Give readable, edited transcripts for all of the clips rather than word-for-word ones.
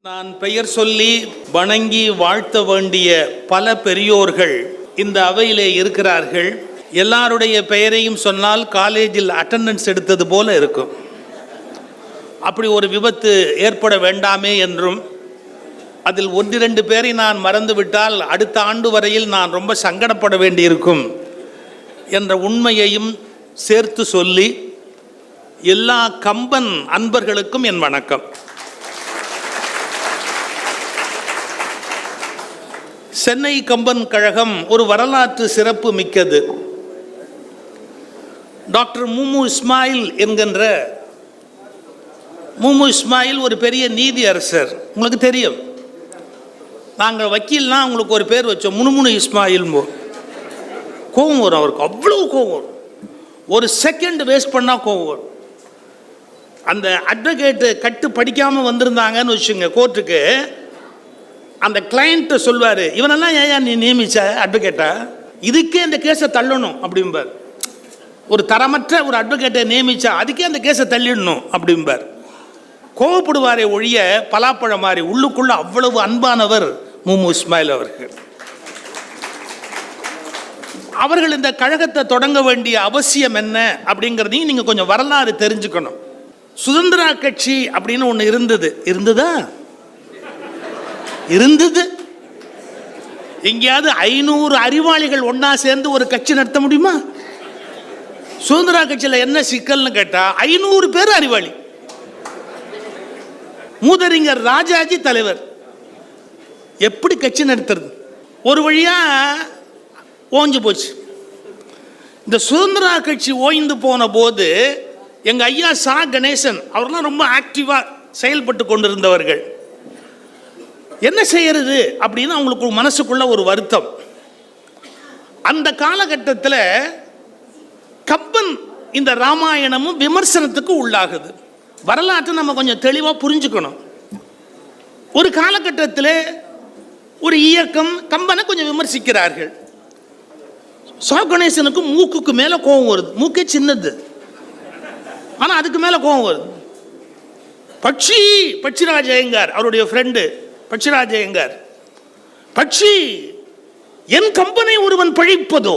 நான் பெயர் சொல்லி வணங்கி வாழ்த்த வேண்டிய பல பெரியோர்கள் இந்த அவையிலே இருக்கிறார்கள். எல்லாருடைய பெயரையும் சொன்னால் காலேஜில் அட்டெண்டன்ஸ் எடுத்தது போல இருக்கும். அப்படி ஒரு விபத்து ஏற்பட வேண்டாமே என்றும், அதில் 1-2 பேரை நான் மறந்துவிட்டால் அடுத்த ஆண்டு வரையில் நான் ரொம்ப சங்கடப்பட வேண்டியிருக்கும் என்ற உண்மையையும் சேர்த்து சொல்லி எல்லா கம்பன் அன்பர்களுக்கும் என் வணக்கம். சென்னை கம்பன் கழகம் ஒரு வரலாற்று சிறப்பு மிக்கது. டாக்டர் முமு இஸ்மாயில் என்கின்ற முமு இஸ்மாயில் ஒரு பெரிய நீதி அரசர். உங்களுக்கு தெரியும், நாங்கள் வக்கீல்னா அவங்களுக்கு ஒரு பேர் வச்சோம், முணுமுணு இஸ்மாயில். கோவம் வரும் அவருக்கு, அவ்வளோ கோவம் வரும். ஒரு செகண்ட் வேஸ்ட் பண்ணால் கோவம் வரும். அந்த அட்வொகேட்டு கட்டு படிக்காமல் வந்திருந்தாங்கன்னு வச்சுங்க கோர்ட்டுக்கு, அந்த கிளைண்ட்டை சொல்வார், இவனெல்லாம் ஏன் நீ நியமிச்ச அட்வொகேட்டா, இதுக்கே இந்த கேஸை தள்ளணும் அப்படிம்பார். ஒரு தரமற்ற ஒரு அட்வொகேட்டை நியமிச்சா அதுக்கே அந்த கேஸை தள்ளிடணும் அப்படிம்பார். கோவப்படுவாரே ஒழிய பலாப்பழம் மாதிரி, உள்ளுக்குள்ள அவ்வளவு அன்பானவர் முமு இஸ்மாயில் அவர்கள். அவர்கள் இந்த கழகத்தை தொடங்க வேண்டிய அவசியம் என்ன அப்படிங்கிறதையும் நீங்கள் கொஞ்சம் வரலாறு தெரிஞ்சுக்கணும். சுதந்திரா கட்சி அப்படின்னு ஒன்று இருந்ததா? இருந்தது. எங்கேயாவது 500 அறிவாளிகள் ஒன்னா சேர்ந்து ஒரு கட்சி நடத்த முடியுமா? சுதந்திரா கட்சியில் என்ன சிக்கல்னு கேட்டா, 500 பேர் அறிவாளி. மூதறிஞர் ராஜாஜி தலைவர். எப்படி கட்சி நடத்துறது? ஒரு வழியா ஓஞ்சு போச்சு. இந்த சுதந்திரா கட்சி ஓய்ந்து போன போது எங்க ஐயா சா கணேசன் அவர்லாம் ரொம்ப ஆக்டிவா செயல்பட்டு கொண்டிருந்தவர்கள். என்ன செய்யறது அப்படின்னு அவங்களுக்கு மனசுக்குள்ள ஒரு வருத்தம். அந்த காலகட்டத்தில் கம்பன் இந்த ராமாயணமும் விமர்சனத்துக்கு உள்ளாகுது. வரலாற்றை நம்ம கொஞ்சம் தெளிவாக புரிஞ்சுக்கணும். ஒரு காலகட்டத்தில் ஒரு இயக்கம் கம்பனை கொஞ்சம் விமர்சிக்கிறார்கள். சா கணேசனுக்கு மூக்குக்கு மேலே கோபம் வருது. மூக்கே சின்னது, ஆனால் அதுக்கு மேலே கோபம் வருது. பட்சிராஜ் ஐயங்கார் அவருடைய ஃப்ரெண்டு பட்சிராஜ் ஐயங்கார், பட்சி, என் கம்பனை ஒருவன் பழிப்பதோ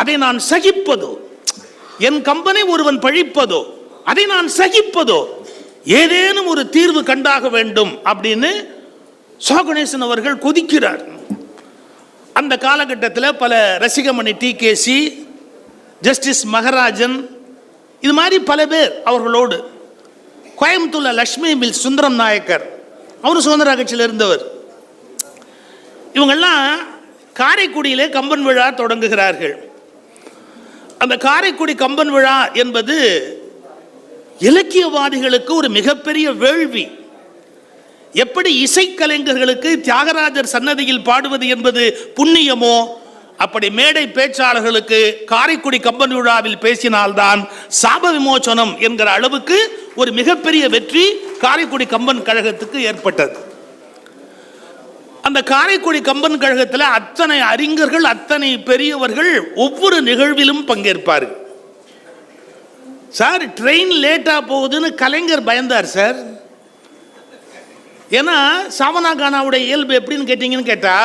அதை நான் சகிப்பதோ, என் கம்பனை ஒருவன் பழிப்பதோ அதை நான் சகிப்பதோ, ஏதேனும் ஒரு தீர்வு கண்டாக வேண்டும் அப்படின்னு சா கணேசன் அவர்கள் கொதிக்கிறார். அந்த காலகட்டத்தில் பல ரசிகமணி டிகேசி, ஜஸ்டிஸ் மகராஜன், இது மாதிரி பல பேர் அவர்களோடு, கோயம்புத்தூர்ல லட்சுமி மில் சுந்தரம் நாயக்கர், அவரும் சுதந்திரா கட்சியில் இருந்தவர். இவங்கெல்லாம் காரைக்குடியிலே கம்பன் விழா தொடங்குகிறார்கள். அந்த காரைக்குடி கம்பன் விழா என்பது இலக்கியவாதிகளுக்கு ஒரு மிகப்பெரிய வேள்வி. எப்படி இசைக்கலைஞர்களுக்கு தியாகராஜர் சன்னதியில் பாடுவது என்பது புண்ணியமோ, அப்படி மேடை பேச்சாளர்களுக்கு காரைக்குடி கம்பன் விழாவில் பேசினால்தான் சாப விமோசனம் என்கிற அளவுக்கு ஒரு மிகப்பெரிய வெற்றி காரைக்குடி கம்பன் கழகத்துக்கு ஏற்பட்டது. அந்த காரைக்குடி கம்பன் கழகத்தில் அத்தனை அறிஞர்கள், அத்தனை பெரியவர்கள் ஒவ்வொரு நிகழ்விலும் பங்கேற்பார்கள். சார், ட்ரெயின் லேட்டா போகுதுன்னு கலைஞர் பயந்தார் சார். ஏன்னா சாவனா கானாவுடைய இயல்பு எப்படின்னு கேட்டீங்கன்னு கேட்டா,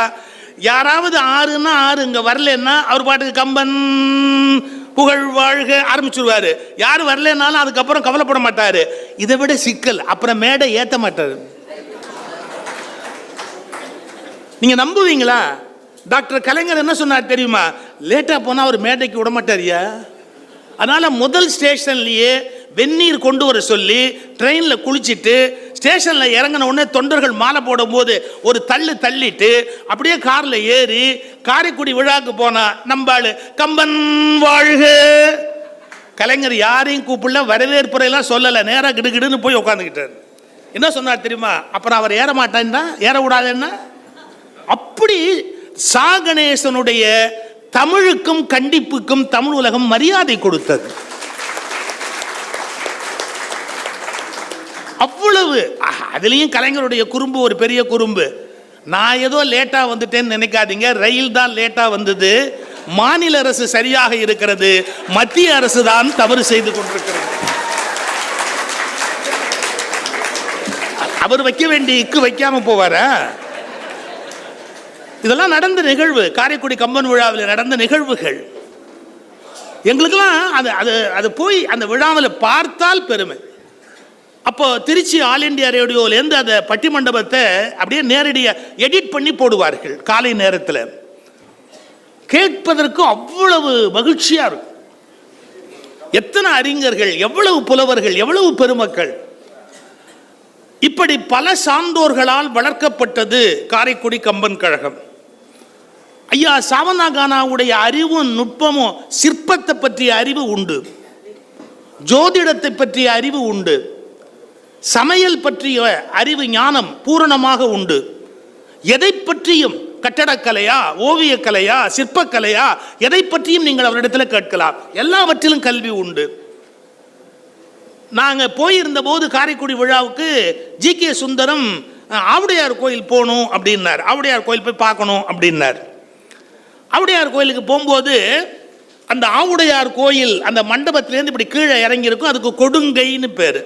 யாராவது 6ன்னா 6 இங்க வரலன்னா அவர் பாட்டுக்கு கம்பன் புகழ் வாழ்க ஆரம்பிச்சுடுவாரு. யாரு வரலனாலும் அதுக்கப்புறம் கவலைப்பட மாட்டாரு. இதை விட சிக்கல், அப்புறம் மேடை ஏத்த மாட்டாரு. நீங்க நம்புவீங்களா? டாக்டர் கலைஞர் என்ன சொன்னார் தெரியுமா? லேட்டா போனா அவர் மேடைக்கு விட மாட்டாரியா. அதனால முதல் ஸ்டேஷன்லயே வெந்நீர் கொண்டு வர சொல்லி ட்ரெயினில் குளிச்சுட்டு ஸ்டேஷனில் இறங்கின உடனே தொண்டர்கள் மாலை போடும் போது ஒரு தள்ளிட்டு அப்படியே காரில் ஏறி காரைக்குடி விழாக்கு போனா நம்பாளு கம்பன் வாழ்க. கலைஞர் யாரையும் கூப்பிடல, வரவேற்புறையெல்லாம் சொல்லலை, நேராக கிடுகிடுன்னு போய் உட்காந்துக்கிட்டார். என்ன சொன்னார் தெரியுமா? அப்புறம் அவர் ஏற மாட்டான்னா, ஏற விடாதுன்னா. அப்படி சா கணேசனுடைய தமிழுக்கும் கண்டிப்புக்கும் தமிழ் உலகம் மரியாதை கொடுத்தது. அவ்வளவு. அதுலேயும் கலைஞருடைய குறும்பு ஒரு பெரிய குறும்பு. நான் ஏதோ லேட்டா வந்துட்டேன்னு நினைக்காதீங்க, ரயில் தான் லேட்டா வந்தது. மாநில அரசு சரியாக இருக்கிறது, மத்திய அரசு தான் தவறு செய்து கொண்டிருக்கிறது. அவர் வைக்க வேண்டிய இக்கு வைக்காம போவாரா? இதெல்லாம் நடந்த நிகழ்வு, காரைக்குடி கம்பன் விழாவில் நடந்த நிகழ்வுகள். எங்களுக்கெல்லாம் அது அது அது போய் அந்த விழாவில் பார்த்தால் பெருமை. அப்போ திருச்சி ஆல் இண்டியா ரேடியோலேருந்து அந்த பட்டிமண்டபத்தை அப்படியே நேரடியாக எடிட் பண்ணி போடுவார்கள் காலை நேரத்தில். கேட்பதற்கு அவ்வளவு மகிழ்ச்சியாக இருக்கும். எத்தனை அறிஞர்கள், எவ்வளவு புலவர்கள், எவ்வளவு பெருமக்கள். இப்படி பல சான்றோர்களால் வளர்க்கப்பட்டது காரைக்குடி கம்பன் கழகம். ஐயா சாவண்ணாகானாவுடைய அறிவும் நுட்பமும், சிற்பத்தை பற்றிய அறிவு உண்டு, ஜோதிடத்தை பற்றிய அறிவு உண்டு, சமையல் பற்றிய அறிவு ஞானம் பூரணமாக உண்டு. எதை பற்றியும், கட்டடக்கலையா, ஓவியக்கலையா, சிற்பக்கலையா, எதை பற்றியும் நீங்கள் அவரிடத்தில் கேட்கலாம். எல்லாவற்றிலும் கல்வி உண்டு. நாங்கள் போயிருந்த போது காரைக்குடி விழாவுக்கு ஜி.கே. சுந்தரம் ஆவுடையார் கோயில் போகணும் அப்படின்னார். ஆவுடையார் கோயில் போய் பார்க்கணும் அப்படின்னார். ஆவுடையார் கோயிலுக்கு போகும்போது அந்த ஆவுடையார் கோயில் அந்த மண்டபத்திலேருந்து இப்படி கீழே இறங்கியிருக்கும். அதுக்கு கொடுங்கைன்னு பேர்.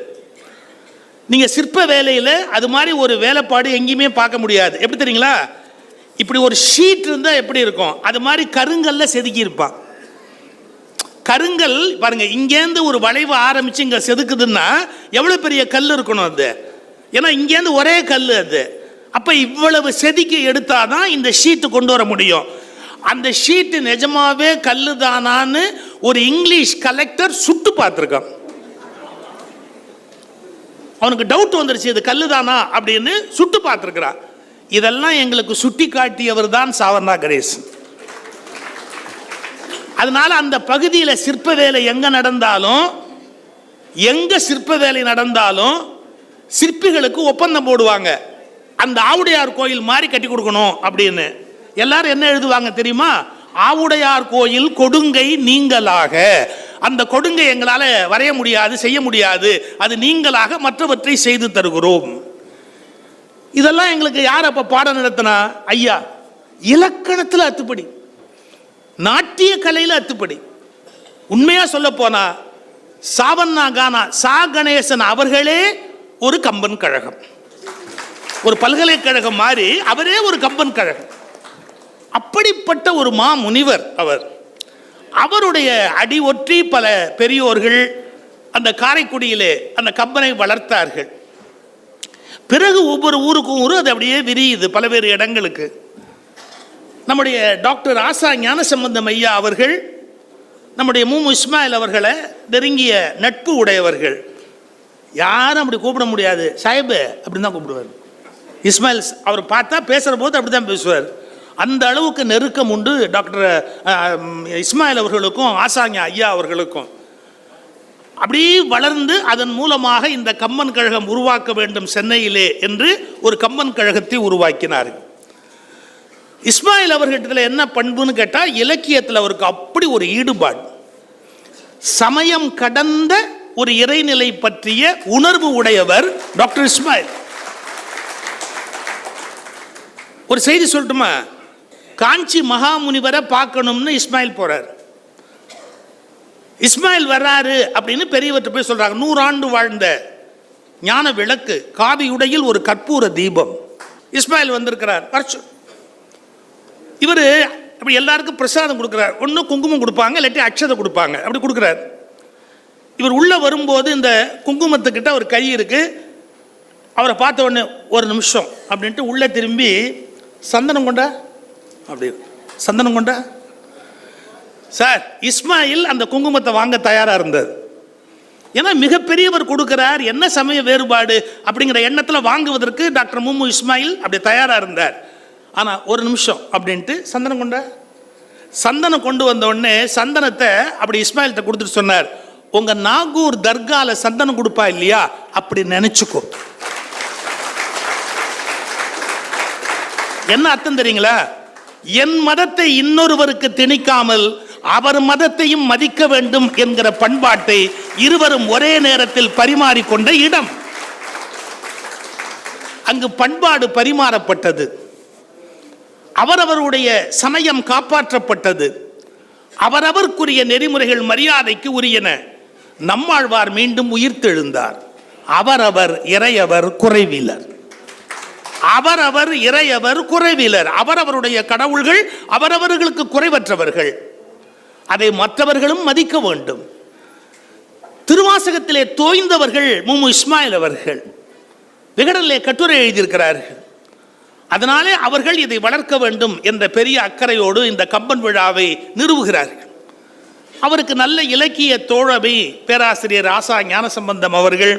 நீங்கள் சிற்ப வேலையில் அது மாதிரி ஒரு வேலைப்பாடு எங்கேயுமே பார்க்க முடியாது. எப்படி தெரியுங்களா? இப்படி ஒரு ஷீட் இருந்தால் எப்படி இருக்கும், அது மாதிரி கருங்கல்ல செதுக்கி இருப்பான். கருங்கல் பாருங்க, இங்கேருந்து ஒரு வளைவு ஆரம்பித்து இங்கே செதுக்குதுன்னா எவ்வளோ பெரிய கல் இருக்கணும் அது. ஏன்னா இங்கேருந்து ஒரே கல் அது. அப்போ இவ்வளவு செதுக்கி எடுத்தாதான் இந்த ஷீட்டு கொண்டு வர முடியும். அந்த ஷீட்டு நிஜமாவே கல்லு தானான்னு ஒரு இங்கிலீஷ் கலெக்டர் சுட்டு பார்த்துருக்கான். அவனுக்கு டவுட் வந்துருச்சு, இது கல்லு தானா அப்படின்னு சுட்டு பார்த்துருக்கிறான். இதெல்லாம் எங்களுக்கு சுட்டி காட்டியவர் தான் சாவண்ணா கணேசன். அதனால அந்த பகுதியில் சிற்ப வேலை எங்க நடந்தாலும், எங்க சிற்ப வேலை நடந்தாலும் சிற்பிகளுக்கு ஒப்பந்தம் போடுவாங்க. அந்த ஆவுடையார் கோயில் மாதிரி கட்டி கொடுக்கணும் அப்படின்னு. எல்லாரும் என்ன எழுதுவாங்க தெரியுமா? ஆவுடையார் கோயில் கொடுங்கை நீங்களாக. அந்த கொடுங்கை எங்களால் வரைய முடியாது, செய்ய முடியாது, அது நீங்களாக மற்றவற்றை செய்து தருகிறோம். இதெல்லாம் எங்களுக்கு யார் அப்ப பாடம் நடத்தினா? ஐயா. இலக்கணத்தில் அத்துப்படி, நாட்டிய கலையில் அத்துப்படி. உண்மையா சொல்ல போனா சாவண்ணாகானா சா கணேசன் அவர்களே ஒரு கம்பன் கழகம், ஒரு பல்கலைக்கழகம் மாதிரி அவரே ஒரு கம்பன் கழகம். அப்படிப்பட்ட ஒரு மா முனிவர் அவர். அவருடைய அடி ஒற்றி பல பெரியோர்கள் அந்த காரைக்குடியிலே அந்த கம்பனை வளர்த்தார்கள். பிறகு ஒவ்வொரு ஊருக்கும் ஊர் அது அப்படியே விரியுது பல்வேறு இடங்களுக்கு. நம்முடைய டாக்டர் ஆசா ஞானசம்பந்தம் ஐயா அவர்கள் நம்முடைய மு. இஸ்மாயில் அவர்களை நெருங்கிய நட்பு உடையவர்கள். யாரும் அப்படி கூப்பிட முடியாது, சாஹிபு அப்படின்னு தான் கூப்பிடுவார். இஸ்மாயில் அவர் பார்த்தா பேசுகிற போது அப்படி தான் பேசுவார். அந்த அளவுக்கு நெருக்கம் உண்டு டாக்டர் இஸ்மாயில் அவர்களுக்கும் ஆசாஞ ஐயா அவர்களுக்கும். அப்படி வளர்ந்து அதன் மூலமாக இந்த கம்பன் கழகம் உருவாக்க வேண்டும் சென்னையிலே என்று ஒரு கம்பன் கழகத்தை உருவாக்கினார்கள். இஸ்மாயில் அவர்களிடத்தில் என்ன பண்புன்னு கேட்டால், இலக்கியத்தில் அவருக்கு அப்படி ஒரு ஈடுபாடு, சமயம் கடந்த ஒரு இறைநிலை பற்றிய உணர்வு உடையவர் டாக்டர் இஸ்மாயில். ஒரு செய்தி சொல்லட்டுமா? காஞ்சி மகாமுனிவரை பார்க்கணும்னு இஸ்மாயில் போறார். இஸ்மாயில் வர்றாரு அப்படின்னு பெரியவற்றை போய் சொல்றாங்க. 100 ஆண்டு வாழ்ந்த ஞான விளக்கு, காவியுடையில் ஒரு கற்பூர தீபம். இஸ்மாயில் வந்திருக்கிறார். இவர் அப்படி எல்லாருக்கும் பிரசாதம் கொடுக்குறார். ஒன்று குங்குமம் கொடுப்பாங்க, இல்லாட்டி அக்ஷதை கொடுப்பாங்க, அப்படி கொடுக்குறார். இவர் உள்ள வரும்போது இந்த குங்குமத்துக்கிட்ட ஒரு கை இருக்கு. அவரை பார்த்த உடனே ஒரு நிமிஷம் அப்படின்ட்டு உள்ள திரும்பி, சந்தனம் கொண்டா அப்படி, சந்தனம் கொண்டா. சார், இஸ்மாயில் அந்த குங்குமத்தை வாங்க தயாராக இருந்தார். ஏன்னா மிகப்பெரியவர் கொடுக்கிறார், என்ன சமய வேறுபாடு அப்படிங்கிற எண்ணத்தில் வாங்குவதற்கு டாக்டர் மு. இஸ்மாயில் அப்படி தயாராக இருந்தார். ஆனால் ஒரு நிமிஷம் அப்படின்ட்டு சந்தனம் கொண்டா. சந்தனம் கொண்டு வந்த உடனே சந்தனத்தை அப்படி இஸ்மாயில்கிட்ட கொடுத்துட்டு சொன்னார், உங்கள் நாகூர் தர்காவில் சந்தனம் கொடுப்பா இல்லையா, அப்படி நினச்சிக்கோ. என்ன அர்த்தம் தெரியுங்களா? என் மதத்தை இன்னொருவருக்கு திணிக்காமல் அவர் மதத்தையும் மதிக்க வேண்டும் என்கிற பண்பாட்டை இருவரும் ஒரே நேரத்தில் பரிமாறிக்கொண்ட இடம். அங்கு பண்பாடு பரிமாறப்பட்டது, அவரவருடைய சமயம் காப்பாற்றப்பட்டது, அவரவருக்குரிய நெறிமுறைகள் மரியாதைக்கு உரியன. நம்மாழ்வார் மீண்டும் உயிர்த்தெழுந்தார். அவரவர் இறையவர் குறைவிலர். அவரவர் இறையவர் குறைவிலர். அவரவருடைய கடவுள்கள் அவரவர்களுக்கு குறைவற்றவர்கள். அதை மற்றவர்களும் மதிக்க வேண்டும். திருவாசகத்திலே தோய்ந்தவர்கள் முமு இஸ்மாயில் அவர்கள் விகடனிலே கட்டுரை எழுதியிருக்கிறார்கள். அதனாலே அவர்கள் இதை வளர்க்க வேண்டும் என்ற பெரிய அக்கறையோடு இந்த கம்பன் விழாவை நிறுவுகிறார்கள். அவருக்கு நல்ல இலக்கிய தோழமை பேராசிரியர் ஆசா ஞானசம்பந்தம் அவர்கள்,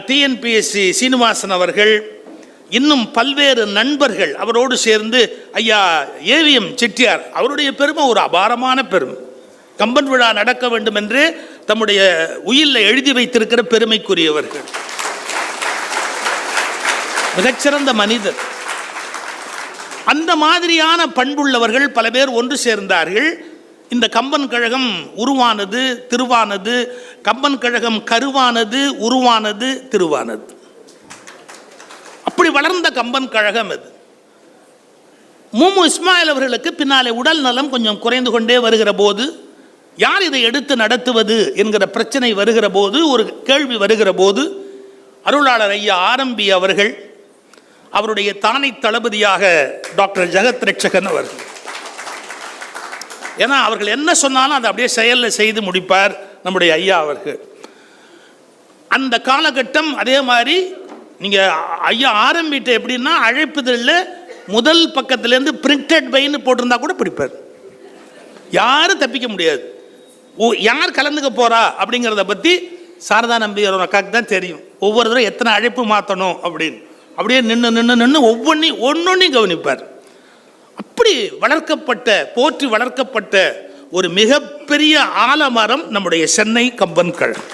டிஎன்பிஎஸ்சி சீனிவாசன் அவர்கள், இன்னும் பல்வேறு நண்பர்கள் அவரோடு சேர்ந்து ஐயா ஏவிஎம் செட்டியார், அவருடைய பெருமை ஒரு அபாரமான பெருமை. கம்பன் விழா நடக்க வேண்டும் என்று தம்முடைய உயிரில் எழுதி வைத்திருக்கிற பெருமைக்குரியவர்கள், மிகச்சிறந்த மனிதர். அந்த மாதிரியான பண்புள்ளவர்கள் பல பேர் ஒன்று சேர்ந்தார்கள். இந்த கம்பன் கழகம் உருவானது, திருவானது. கம்பன் கழகம் கருவானது, உருவானது, திருவானது. அப்படி வளர்ந்த கம்பன் கழகம் அது. முமு இஸ்மாயில் அவர்களுக்கு பின்னாலே உடல் நலம் கொஞ்சம் குறைந்து கொண்டே வருகிற போது, யார் இதை எடுத்து நடத்துவது என்கிற பிரச்சனை வருகிற போது, ஒரு கேள்வி வருகிற போது, அருளாளர் ஐயா ஆரம்பி அவர்கள், அவருடைய தானை தளபதியாக டாக்டர் ஜெகத் ரட்சகன் அவர்கள், ஏன்னா அவர்கள் என்ன சொன்னாலும் அதை அப்படியே செயலில் செய்து முடிப்பார் நம்முடைய ஐயா அவர்கள். அந்த காலகட்டம் அதே மாதிரி நீங்கள் ஐயா ஆரம்பிட்ட எப்படின்னா, அழைப்புதலில் முதல் பக்கத்துலேருந்து பிரிண்டட் பைன்னு போட்டிருந்தா கூட பிடிப்பார். யாரும் தப்பிக்க முடியாது. யார் கலந்துக்க போகிறா அப்படிங்கிறத பற்றி சாரதா நம்பியார் அக்காவுக்கு தான் தெரியும். ஒவ்வொரு தடவை எத்தனை அழைப்பு மாற்றணும் அப்படின்னு அப்படியே நின்று ஒவ்வொன்றையும் கவனிப்பார். அப்படி வளர்க்கப்பட்ட, போற்றி வளர்க்கப்பட்ட ஒரு மிகப்பெரிய ஆலமரம் நம்முடைய சென்னை கம்பன் கழகம்.